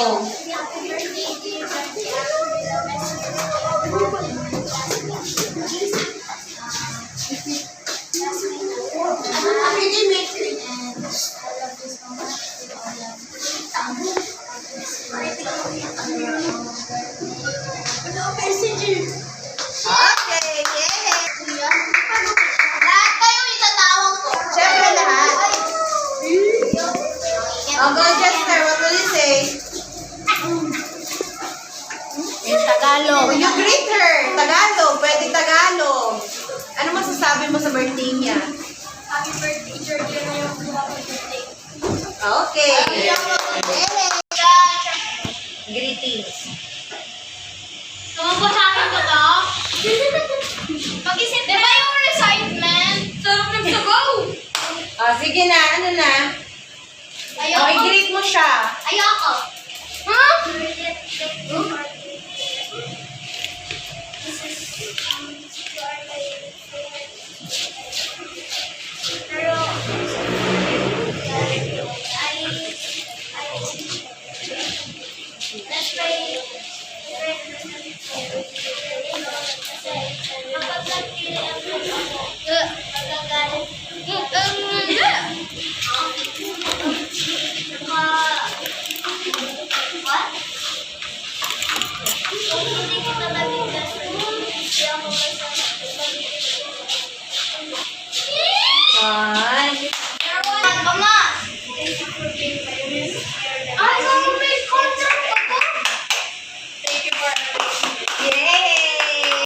Go. Okay, yay! Lahat kayo itatawag ko. Siyempre lahat. Oh, go, Jester. What will you say? In Tagalog. Oh, you greet her. Tagalog. Pwede Tagalog. Ano masasabi mo sa birthday niya? Happy birthday, Georgia, na yung birthday. Okay. Yay! Greetings. Sumabasahin ko to? Mag-isip diba yung resignment? Sarap nagsabaw! Oh, sige na. Ano na? Oh, i-greet mo siya. Ayoko. Huh? One. Come on!